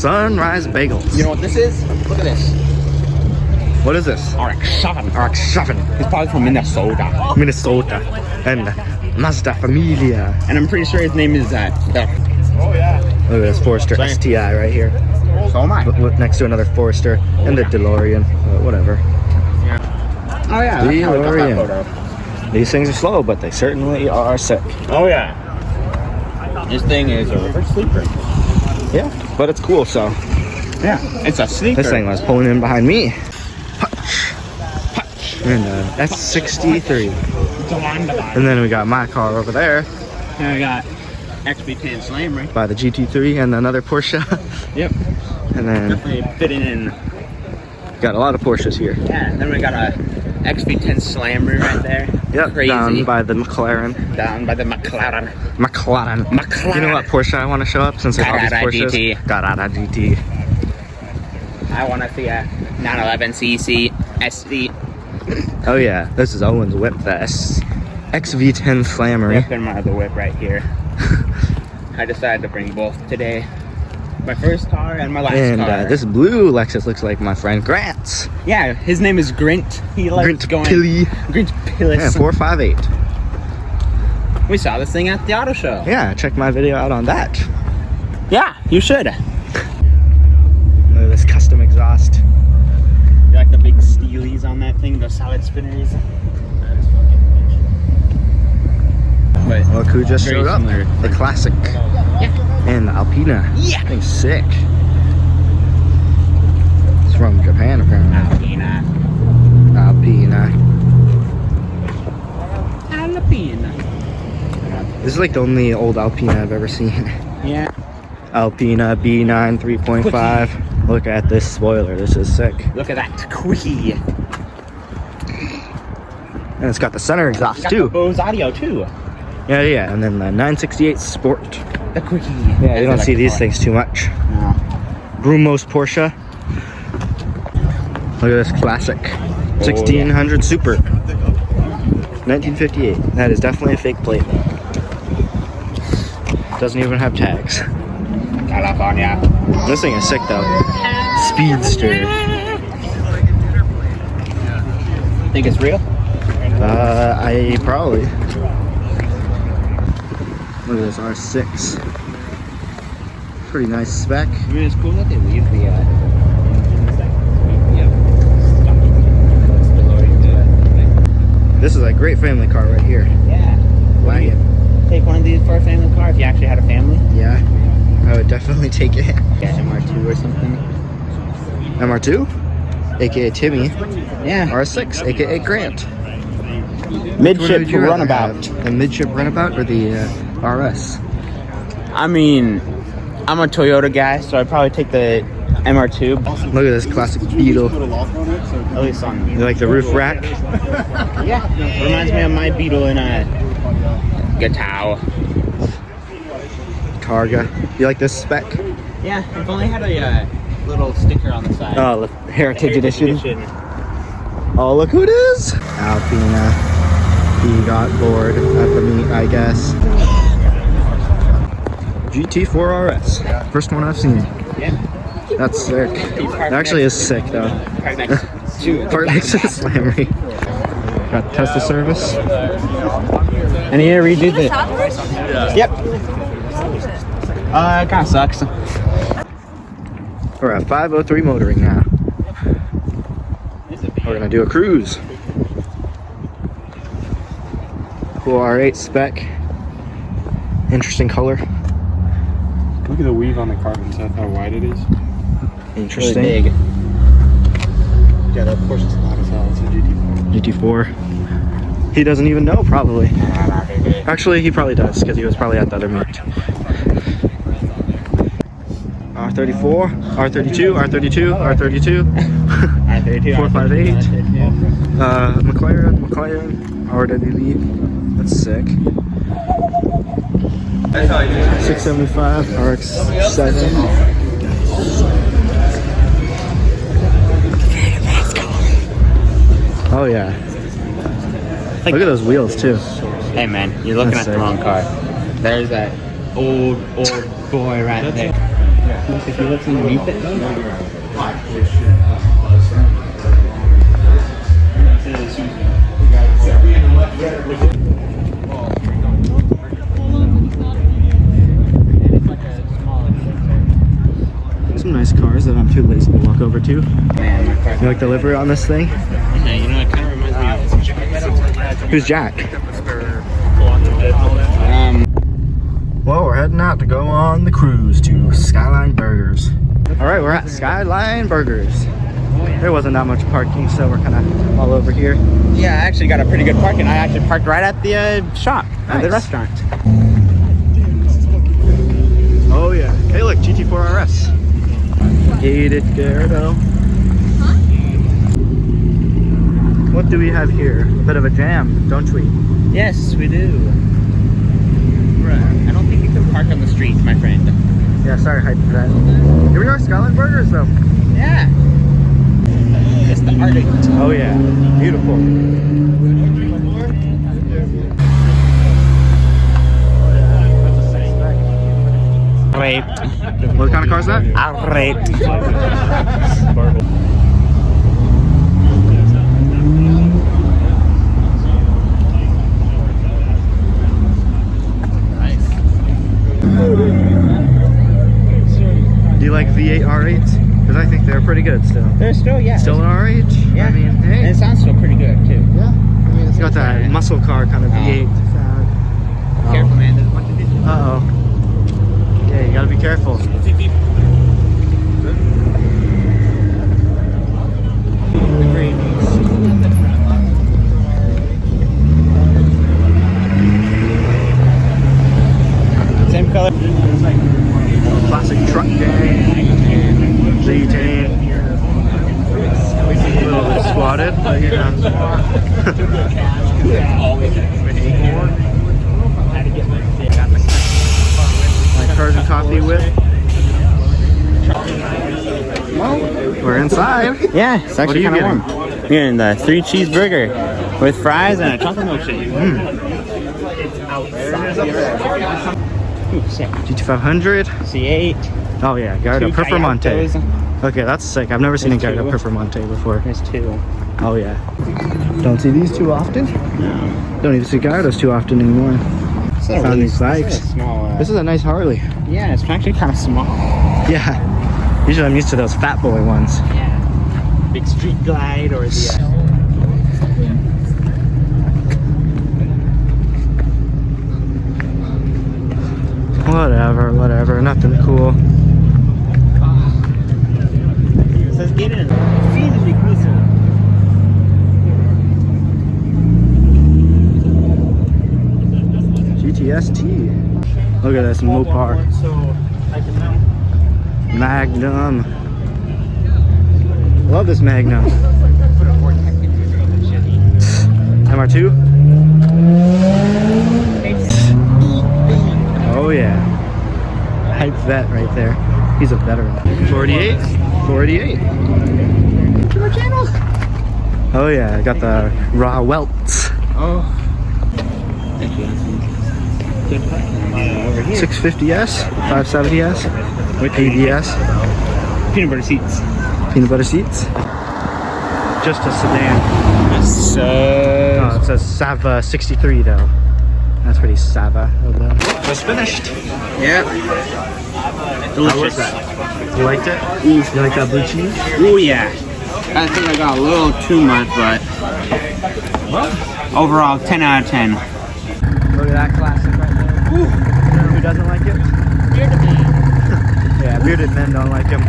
Sunrise Bagels. You know what this is? Look at this. What is this? RX-7. RX-7. He's probably from Minnesota. Minnesota. And Mazda Familia. And I'm pretty sure his name is Look at this Forester STI right here. So am I. Next to another Forester and the DeLorean. Whatever. Yeah. Oh yeah, that's how we got that photo. These things are slow, but they certainly are sick. Oh yeah. This thing is a reverse sleeper. Yeah, but it's cool, so. Yeah, it's a sleeper. This thing was pulling in behind me. Punch. And S63. And then we got my car over there. And we got XB10 Slammer. By the GT3 and another Porsche. Yep. And then definitely fitting in. Got a lot of Porsches here. Yeah, and then we got a XB10 Slammer right there. Yep, crazy. Down by the McLaren. Down by the McLaren. McLaren. You know what Porsche I want to show up since there's all these Porsches? Carrera GT. I want to see a 911cc SD. Oh yeah, this is Owen's whip, the XV10 Slammer. Yep, and my other whip right here. I decided to bring both today. My first car and my last car. And this blue Lexus looks like my friend Grant's. Yeah, his name is Grint. He likes Grint going. Pilly. Grint Pillis. Yeah, 458. We saw this thing at the auto show. Yeah, check my video out on that. Yeah, you should. Look at this custom exhaust. You like the big steelies on that thing, the solid spinners? But look who just showed up. The classic. Yeah. And the Alpina. Yeah. Thing's sick. It's from Japan apparently. Alpina. This is like the only old Alpina I've ever seen. Yeah. Alpina B9 3.5. Look at this spoiler. This is sick. Look at that quickie. And it's got the center exhaust too. Bose audio too. Yeah. And then the 968 Sport. The quickie. Yeah, you don't see these things too much. No. Brumos Porsche. Look at this classic. 1600 Super. 1958. That is definitely a fake plate. Doesn't even have tags. California. This thing is sick though. Speedster. Think it's real? I probably. Look at this R6. Pretty nice spec. I mean, it's cool that they leave the This is a great family car right here. Yeah. Wagon. Take one of these for a family car if you actually had a family. Yeah, I would definitely take it. Yeah, MR2 or something. MR2, aka Timmy. Yeah. R6, aka Grant. Midship runabout. The midship runabout or the RS? I mean, I'm a Toyota guy, so I'd probably take the MR2. Look at this classic Beetle. At least on. You like the roof rack? Yeah. Reminds me of my Beetle in a Guitar. Targa. You like this spec? Yeah, I've only had a little sticker on the side. Oh, the Heritage Edition. Oh, look who it is! Alpina. He got bored at the meet, I guess. GT3 RS. First one I've seen. Yeah. That's sick. It actually is sick though. Part next to the Slammery. Got Tesla service. And he redid it. Yep. It kind of sucks. We're at 503 motoring now. We're gonna do a cruise. Cool R8 spec. Interesting color. Look at the weave on the carbon. Is that how wide it is? Interesting. Really big. Yeah, that Porsche's not as hell. It's a GT4. GT4. He doesn't even know, probably. Actually, he probably does, because he was probably at the other meet. R34, R32, R32, R32. R32. 458. McLaren, RWB. That's sick. 675, RX-7. Oh yeah. Look at those wheels too. Hey man, you're looking at the wrong car. There's that old boy right there. If you look underneath it, Some nice cars that I'm too lazy to walk over to. man, my car. You like the livery on this thing? Yeah, you know, it kind of reminds me of. Who's Jack? Well, we're heading out to go on the cruise to Skyline Burgers. All right, we're at Skyline Burgers. There wasn't that much parking, so we're kind of all over here. Yeah, I actually got a pretty good parking. I actually parked right at the shop, at the Nice. restaurant. Oh yeah. Hey, look, GT3 RS. Gated Gallardo. What do we have here? A bit of a jam, don't we? Yes, we do. I don't think you can park on the street, my friend. Yeah, sorry, hype for that. Here we are, Skyline Burgers, though. Yeah. It's the Arctic. Oh yeah, beautiful. Great. What kind of car is that? Great. Do you like V8 R8s? Because I think they're pretty good still. They're still, yeah. Still an R8? Yeah. I mean, And hey. it sounds still pretty good, too. Yeah. I mean, it's got that muscle car kind of V8 sound. Careful, man. There's a bunch of people. Uh-oh. Yeah, you gotta be careful. Same color. Classic truck gang. Z-Tane. A little bit squatted, but you know. My cars and coffee whip. Well, we're inside. Yeah, it's What are actually you kind of warm. You're getting the 3 cheeseburger with fries and a chocolate milkshake. Ooh, sick. GT500. C8. Oh yeah, Gallardo Two Performante. Gallardos. Okay, that's sick. I've never seen a There's Gallardo two. Performante before. There's 2. Oh yeah. Don't see these too often. No. Don't even see Gallardos too often anymore. Found these bikes. Small, This is a nice Harley. yeah, it's actually kind of small. Yeah. Usually I'm used to those fat boy ones. Yeah. Big street glide or the. Whatever. Nothing cool. Let's get in. Feasibly closer. GTST. Look at this Mopar. Magnum. Love this Magnum. MR2? Oh yeah. Hype vet right there. He's a veteran. 48? 48. Oh yeah, I got the raw welts. Oh. Over here. 650S, 570S, with ABS, Peanut butter seats. peanut butter seats. Just a sedan. So. Oh, it says Sava 63 though. That's pretty Sava of them. It's finished. Yeah. How was that? You liked it? You like that blue cheese? Oh yeah. I think I got a little too much, but overall 10 out of 10. Look at that classic right there. Who doesn't like it? Bearded man. Yeah, bearded men don't like him.